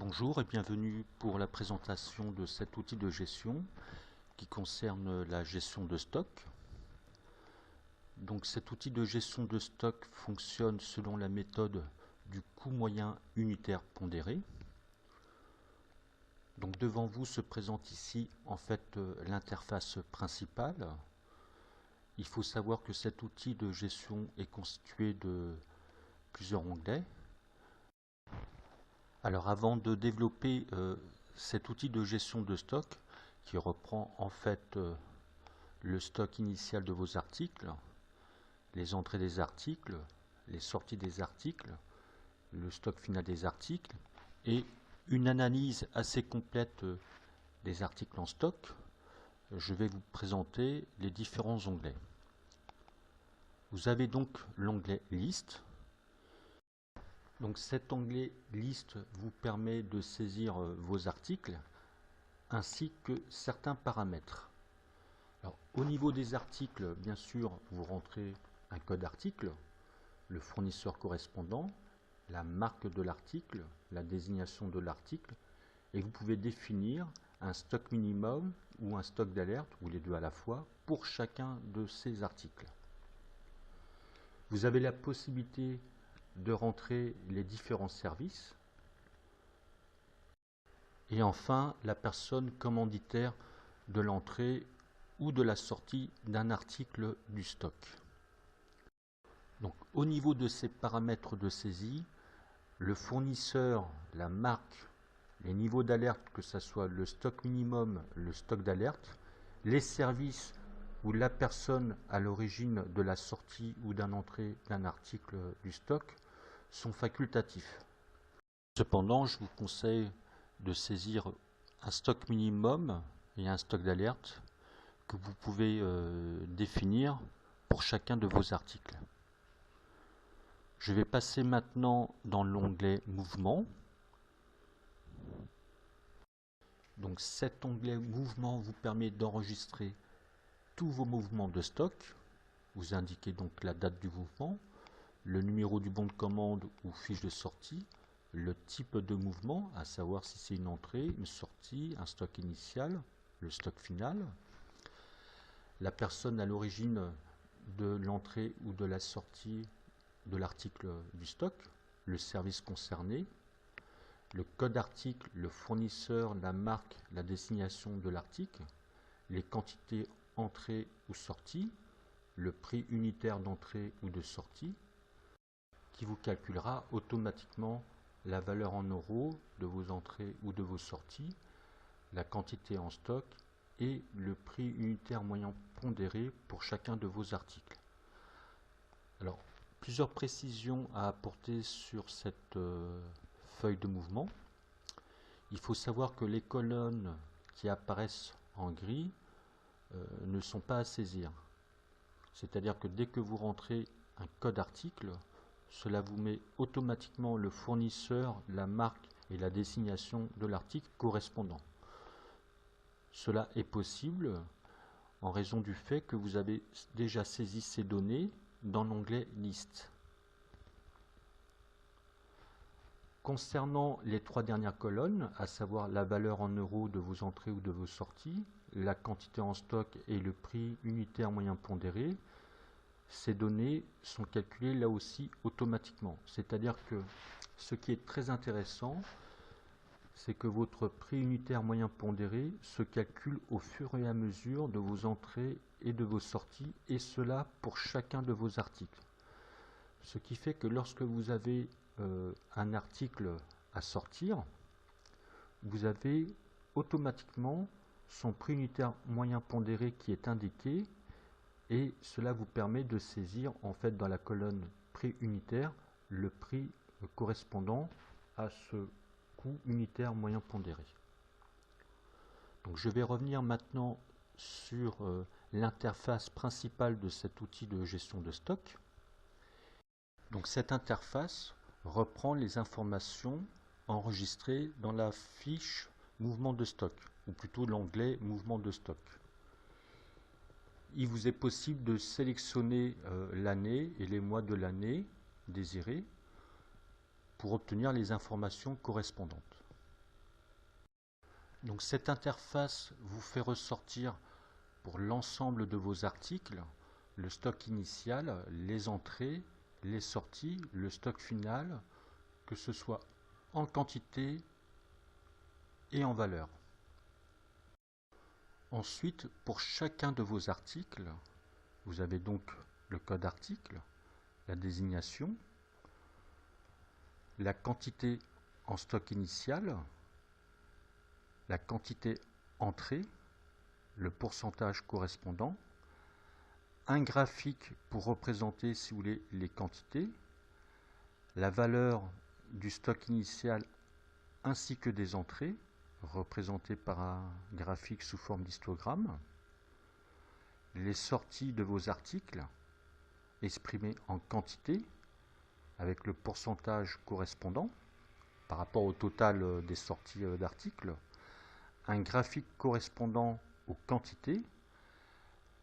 Bonjour et bienvenue pour la présentation de cet outil de gestion qui concerne la gestion de stock. Donc cet outil de gestion de stock fonctionne selon la méthode du coût moyen unitaire pondéré. Donc devant vous se présente ici en fait l'interface principale. Il faut savoir que cet outil de gestion est constitué de plusieurs onglets. Alors avant de développer cet outil de gestion de stock qui reprend en fait le stock initial de vos articles, les entrées des articles, les sorties des articles, le stock final des articles et une analyse assez complète des articles en stock, je vais vous présenter les différents onglets. Vous avez donc l'onglet Liste. Donc cet onglet Liste vous permet de saisir vos articles ainsi que certains paramètres. Alors, au niveau des articles, bien sûr, vous rentrez un code article, le fournisseur correspondant, la marque de l'article, la désignation de l'article, et vous pouvez définir un stock minimum ou un stock d'alerte, ou les deux à la fois, pour chacun de ces articles. Vous avez la possibilité de rentrer les différents services. Et enfin, la personne commanditaire de l'entrée ou de la sortie d'un article du stock. Donc, au niveau de ces paramètres de saisie, le fournisseur, la marque, les niveaux d'alerte, que ce soit le stock minimum, le stock d'alerte, les services ou la personne à l'origine de la sortie ou d'un entrée d'un article du stock sont facultatifs. Cependant, je vous conseille de saisir un stock minimum et un stock d'alerte que vous pouvez définir pour chacun de vos articles. Je vais passer maintenant dans l'onglet Mouvement. Donc cet onglet Mouvement vous permet d'enregistrer tous vos mouvements de stock. Vous indiquez donc la date du mouvement, le numéro du bon de commande ou fiche de sortie, le type de mouvement, à savoir si c'est une entrée, une sortie, un stock initial, le stock final, la personne à l'origine de l'entrée ou de la sortie de l'article du stock, le service concerné, le code article, le fournisseur, la marque, la destination de l'article, les quantités entrée ou sortie, le prix unitaire d'entrée ou de sortie, qui vous calculera automatiquement la valeur en euros de vos entrées ou de vos sorties, la quantité en stock et le prix unitaire moyen pondéré pour chacun de vos articles. Alors, plusieurs précisions à apporter sur cette feuille de mouvement. Il faut savoir que les colonnes qui apparaissent en gris ne sont pas à saisir. C'est-à-dire que dès que vous rentrez un code article, cela vous met automatiquement le fournisseur, la marque et la désignation de l'article correspondant. Cela est possible en raison du fait que vous avez déjà saisi ces données dans l'onglet Liste. Concernant les trois dernières colonnes, à savoir la valeur en euros de vos entrées ou de vos sorties, la quantité en stock et le prix unitaire moyen pondéré, ces données sont calculées là aussi automatiquement. C'est-à-dire que ce qui est très intéressant, c'est que votre prix unitaire moyen pondéré se calcule au fur et à mesure de vos entrées et de vos sorties, et cela pour chacun de vos articles. Ce qui fait que lorsque vous avez un article à sortir, vous avez automatiquement son prix unitaire moyen pondéré qui est indiqué, et cela vous permet de saisir en fait dans la colonne prix unitaire le prix correspondant à ce coût unitaire moyen pondéré. Donc je vais revenir maintenant sur l'interface principale de cet outil de gestion de stock. Donc cette interface reprend les informations enregistrées dans la fiche mouvement de stock, ou plutôt l'onglet mouvement de stock. Il vous est possible de sélectionner l'année et les mois de l'année désirée pour obtenir les informations correspondantes. Donc cette interface vous fait ressortir pour l'ensemble de vos articles le stock initial, les entrées, les sorties, le stock final, que ce soit en quantité et en valeur. Ensuite, pour chacun de vos articles, vous avez donc le code article, la désignation, la quantité en stock initial, la quantité entrée, le pourcentage correspondant, un graphique pour représenter, si vous voulez, les quantités, la valeur du stock initial ainsi que des entrées, représentées par un graphique sous forme d'histogramme, les sorties de vos articles, exprimées en quantité, avec le pourcentage correspondant par rapport au total des sorties d'articles, un graphique correspondant aux quantités,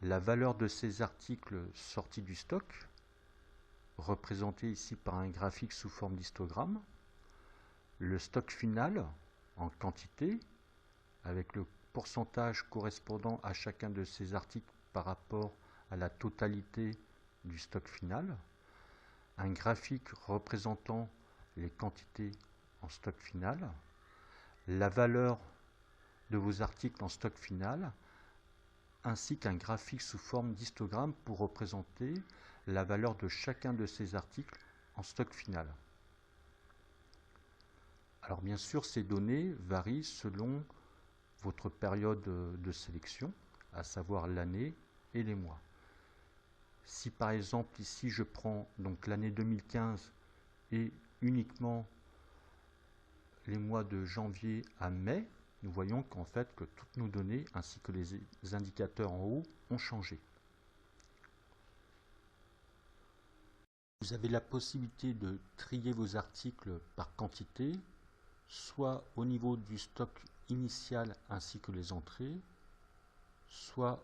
la valeur de ces articles sortis du stock, représenté ici par un graphique sous forme d'histogramme, le stock final en quantité, avec le pourcentage correspondant à chacun de ces articles par rapport à la totalité du stock final, un graphique représentant les quantités en stock final, la valeur de vos articles en stock final, ainsi qu'un graphique sous forme d'histogramme pour représenter la valeur de chacun de ces articles en stock final. Alors bien sûr, ces données varient selon votre période de sélection, à savoir l'année et les mois. Si par exemple ici je prends donc l'année 2015 et uniquement les mois de janvier à mai, nous voyons qu'en fait que toutes nos données ainsi que les indicateurs en haut ont changé. Vous avez la possibilité de trier vos articles par quantité, soit au niveau du stock initial ainsi que les entrées, soit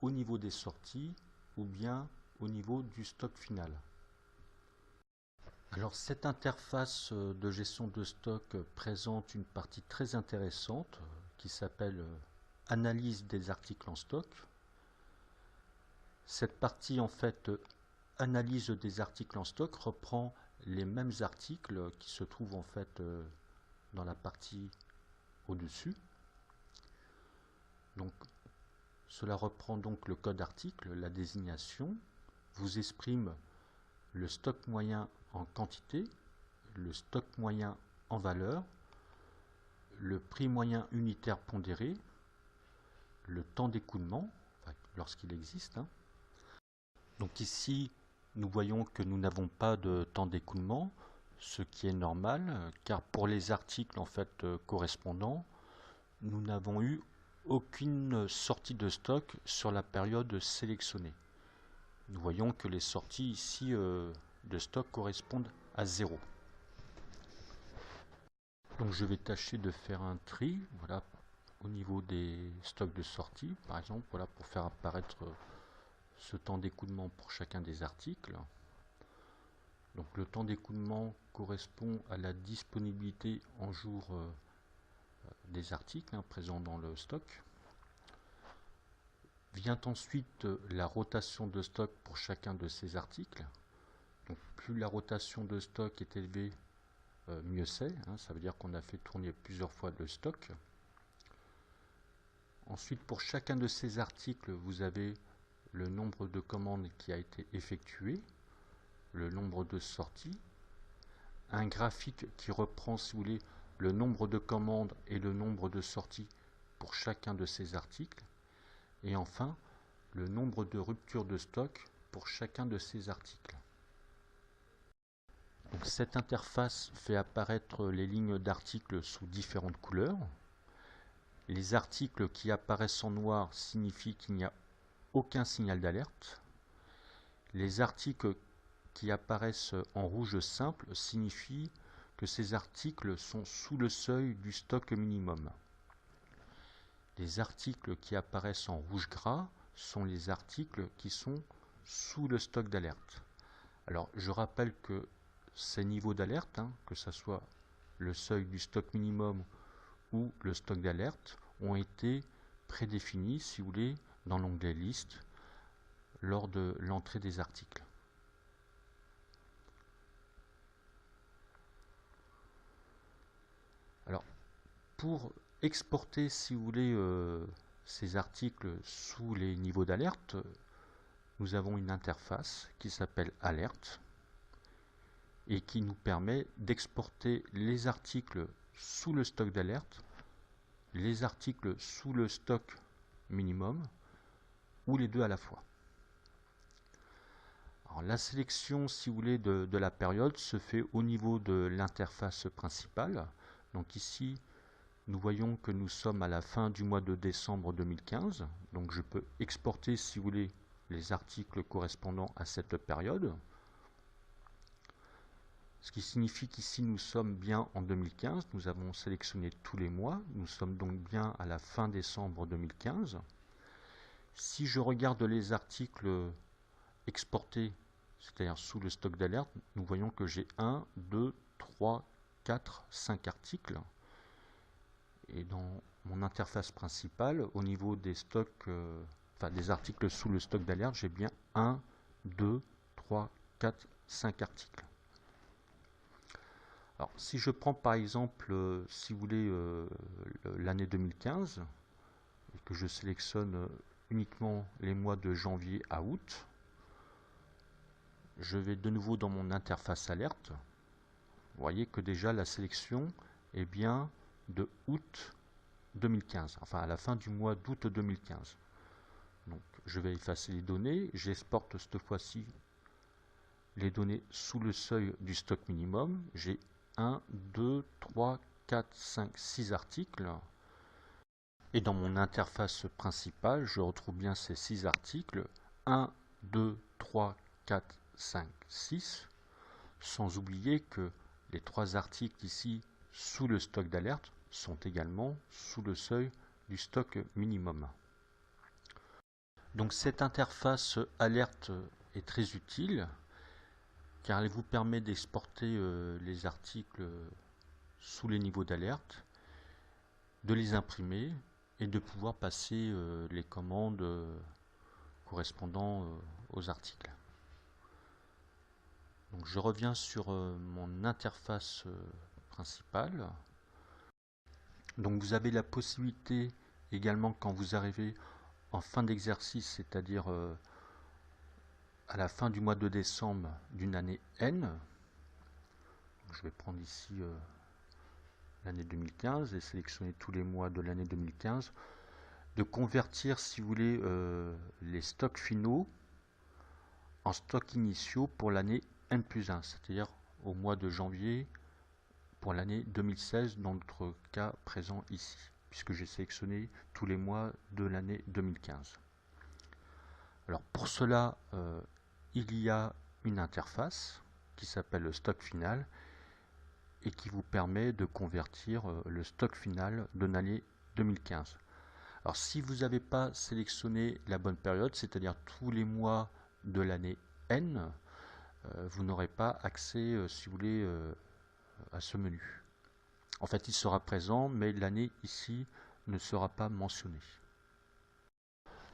au niveau des sorties ou bien au niveau du stock final. Alors cette interface de gestion de stock présente une partie très intéressante qui s'appelle analyse des articles en stock. Cette partie en fait analyse des articles en stock reprend les mêmes articles qui se trouvent en fait dans la partie au-dessus. Donc cela reprend donc le code article, la désignation, vous exprime le stock moyen en quantité, le stock moyen en valeur, le prix moyen unitaire pondéré, le temps d'écoulement, enfin, lorsqu'il existe. Donc ici, nous voyons que nous n'avons pas de temps d'écoulement, ce qui est normal, car pour les articles en fait correspondants, nous n'avons eu aucune sortie de stock sur la période sélectionnée. Nous voyons que les sorties ici de stock correspondent à 0. Donc je vais tâcher de faire un tri, voilà, au niveau des stocks de sortie, par exemple, voilà, pour faire apparaître ce temps d'écoulement pour chacun des articles. Donc le temps d'écoulement correspond à la disponibilité en jour des articles présents dans le stock. Vient ensuite la rotation de stock pour chacun de ces articles. Donc plus la rotation de stock est élevée, mieux c'est. Ça veut dire qu'on a fait tourner plusieurs fois le stock. Ensuite, pour chacun de ces articles, vous avez le nombre de commandes qui a été effectué, le nombre de sorties, un graphique qui reprend, si vous voulez, le nombre de commandes et le nombre de sorties pour chacun de ces articles, et enfin, le nombre de ruptures de stock pour chacun de ces articles. Donc, cette interface fait apparaître les lignes d'articles sous différentes couleurs. Les articles qui apparaissent en noir signifient qu'il n'y a aucun signal d'alerte. Les articles qui apparaissent en rouge simple signifient que ces articles sont sous le seuil du stock minimum. Les articles qui apparaissent en rouge gras sont les articles qui sont sous le stock d'alerte. Alors je rappelle que ces niveaux d'alerte, que ce soit le seuil du stock minimum ou le stock d'alerte ont été prédéfinis, si vous voulez, dans l'onglet Liste lors de l'entrée des articles. Alors, pour exporter, si vous voulez, ces articles sous les niveaux d'alerte, nous avons une interface qui s'appelle Alerte et qui nous permet d'exporter les articles sous le stock d'alerte, les articles sous le stock minimum ou les deux à la fois. Alors, la sélection, si vous voulez, de la période se fait au niveau de l'interface principale. Donc ici, nous voyons que nous sommes à la fin du mois de décembre 2015. Donc je peux exporter, si vous voulez, les articles correspondant à cette période. Ce qui signifie qu'ici nous sommes bien en 2015. Nous avons sélectionné tous les mois. Nous sommes donc bien à la fin décembre 2015. Si je regarde les articles exportés, c'est-à-dire sous le stock d'alerte, nous voyons que j'ai 1, 2, 3, 4, 5 articles. Et dans mon interface principale, au niveau des stocks, des articles sous le stock d'alerte, j'ai bien 1, 2, 3, 4, 5 articles. Alors, si je prends par exemple, si vous voulez, l'année 2015, et que je sélectionne uniquement les mois de janvier à août, je vais de nouveau dans mon interface alerte. Vous voyez que déjà la sélection est bien de août 2015, enfin à la fin du mois d'août 2015. Donc je vais effacer les données, j'exporte cette fois-ci les données sous le seuil du stock minimum. J'ai 1, 2, 3, 4, 5, 6 articles. Et dans mon interface principale, je retrouve bien ces 6 articles. 1, 2, 3, 4, 5, 6. Sans oublier que les 3 articles ici sous le stock d'alerte sont également sous le seuil du stock minimum. Donc cette interface alerte est très utile car elle vous permet d'exporter les articles sous les niveaux d'alerte, de les imprimer et de pouvoir passer les commandes correspondant aux articles. Donc je reviens sur mon interface principale. Donc vous avez la possibilité également, quand vous arrivez en fin d'exercice, c'est-à-dire à la fin du mois de décembre d'une année N, je vais prendre ici l'année 2015 et sélectionner tous les mois de l'année 2015, de convertir, si vous voulez, les stocks finaux en stocks initiaux pour l'année N+1, c'est-à-dire au mois de janvier pour l'année 2016, dans notre cas présent ici, puisque j'ai sélectionné tous les mois de l'année 2015. Alors pour cela, il y a une interface qui s'appelle le stock final et qui vous permet de convertir le stock final de l'année 2015. Alors si vous n'avez pas sélectionné la bonne période, c'est-à-dire tous les mois de l'année N, vous n'aurez pas accès, si vous voulez, à ce menu. En fait, il sera présent, mais l'année ici ne sera pas mentionnée.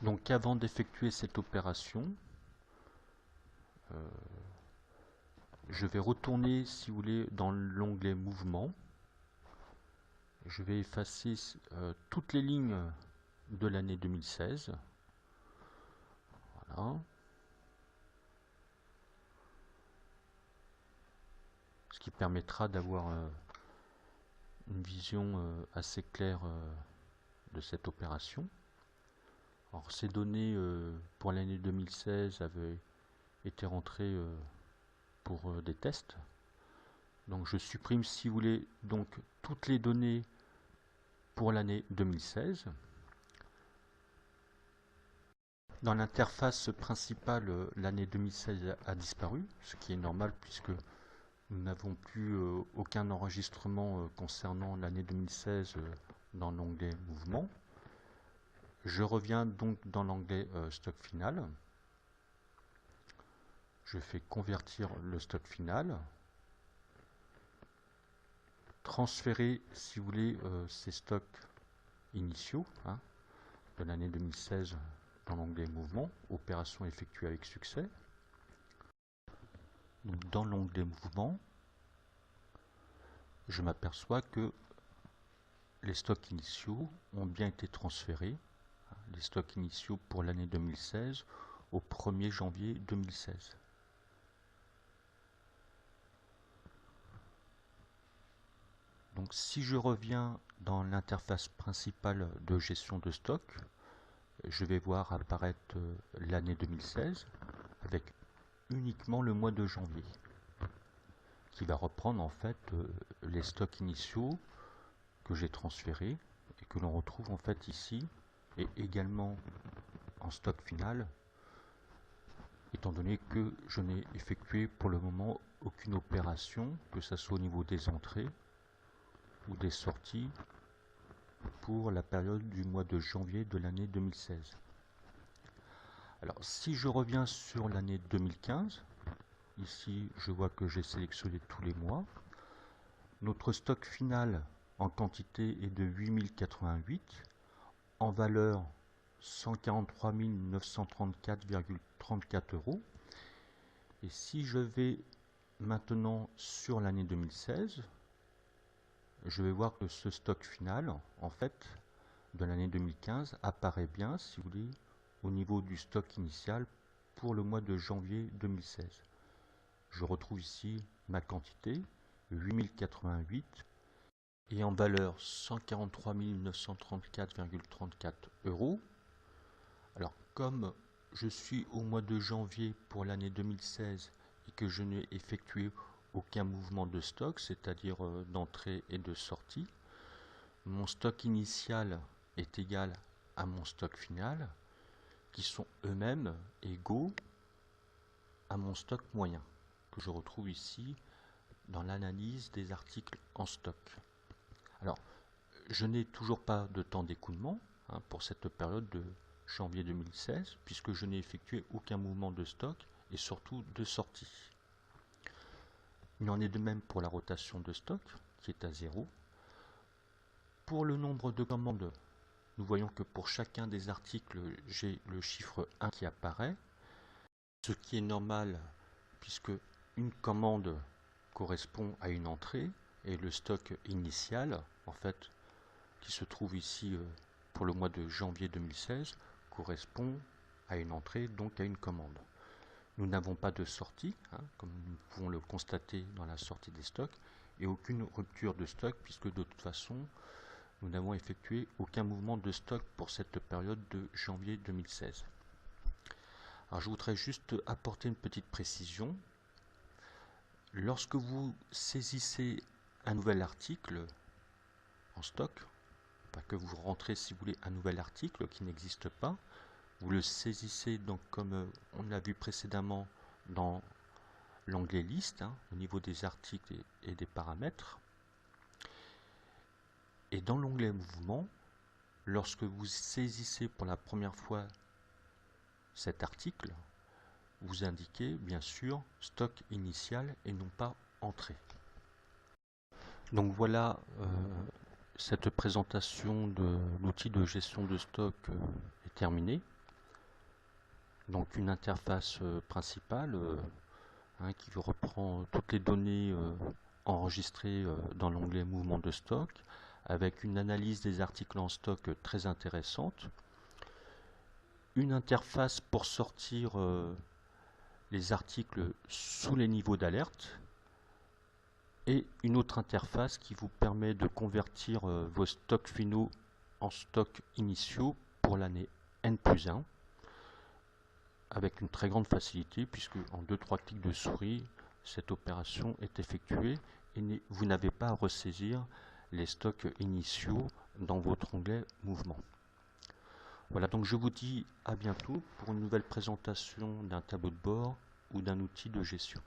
Donc avant d'effectuer cette opération, je vais retourner, si vous voulez, dans l'onglet Mouvement. Je vais effacer toutes les lignes de l'année 2016. Voilà. Ce qui permettra d'avoir une vision assez claire de cette opération. Alors, ces données pour l'année 2016 avaient été rentrées pour des tests. Donc je supprime, si vous voulez, donc toutes les données pour l'année 2016. Dans l'interface principale, l'année 2016 a disparu, ce qui est normal puisque nous n'avons plus aucun enregistrement concernant l'année 2016 dans l'onglet Mouvement. Je reviens donc dans l'onglet Stock final. Je fais convertir le stock final. transférer, si vous voulez, ces stocks initiaux de l'année 2016 dans l'onglet Mouvement, opération effectuée avec succès. Donc, dans l'onglet Mouvement, je m'aperçois que les stocks initiaux ont bien été transférés, les stocks initiaux pour l'année 2016 au 1er janvier 2016. Donc si je reviens dans l'interface principale de gestion de stock, je vais voir apparaître l'année 2016 avec uniquement le mois de janvier, qui va reprendre en fait les stocks initiaux que j'ai transférés et que l'on retrouve en fait ici et également en stock final, étant donné que je n'ai effectué pour le moment aucune opération, que ce soit au niveau des entrées ou des sorties pour la période du mois de janvier de l'année 2016. Alors si je reviens sur l'année 2015, ici je vois que j'ai sélectionné tous les mois. Notre stock final en quantité est de 8088, en valeur 143 934,34 €. Et si je vais maintenant sur l'année 2016, je vais voir que ce stock final, en fait, de l'année 2015, apparaît bien, si vous voulez, au niveau du stock initial pour le mois de janvier 2016. Je retrouve ici ma quantité, 8088, et en valeur 143 934,34 €. Alors, comme je suis au mois de janvier pour l'année 2016 et que je n'ai effectué aucun mouvement de stock, c'est-à-dire d'entrée et de sortie, mon stock initial est égal à mon stock final, qui sont eux-mêmes égaux à mon stock moyen, que je retrouve ici dans l'analyse des articles en stock. Alors, je n'ai toujours pas de temps d'écoulement pour cette période de janvier 2016, puisque je n'ai effectué aucun mouvement de stock et surtout de sortie. Il en est de même pour la rotation de stock, qui est à 0. Pour le nombre de commandes, nous voyons que pour chacun des articles, j'ai le chiffre 1 qui apparaît, ce qui est normal, puisque une commande correspond à une entrée, et le stock initial, en fait, qui se trouve ici pour le mois de janvier 2016, correspond à une entrée, donc à une commande. Nous n'avons pas de sortie, comme nous pouvons le constater dans la sortie des stocks, et aucune rupture de stock, puisque de toute façon, nous n'avons effectué aucun mouvement de stock pour cette période de janvier 2016. Alors, je voudrais juste apporter une petite précision. Lorsque vous saisissez un nouvel article en stock, que vous rentrez, si vous voulez, un nouvel article qui n'existe pas, vous le saisissez donc comme on l'a vu précédemment dans l'onglet liste, au niveau des articles et des paramètres. Et dans l'onglet mouvement, lorsque vous saisissez pour la première fois cet article, vous indiquez bien sûr stock initial et non pas entrée. Donc voilà, cette présentation de l'outil de gestion de stock est terminée. Donc une interface principale qui reprend toutes les données enregistrées dans l'onglet mouvement de stock, avec une analyse des articles en stock très intéressante, une interface pour sortir les articles sous les niveaux d'alerte, et une autre interface qui vous permet de convertir vos stocks finaux en stocks initiaux pour l'année N+1, avec une très grande facilité, puisque en 2-3 clics de souris, cette opération est effectuée et vous n'avez pas à ressaisir les stocks initiaux dans votre onglet mouvement. Voilà, donc je vous dis à bientôt pour une nouvelle présentation d'un tableau de bord ou d'un outil de gestion.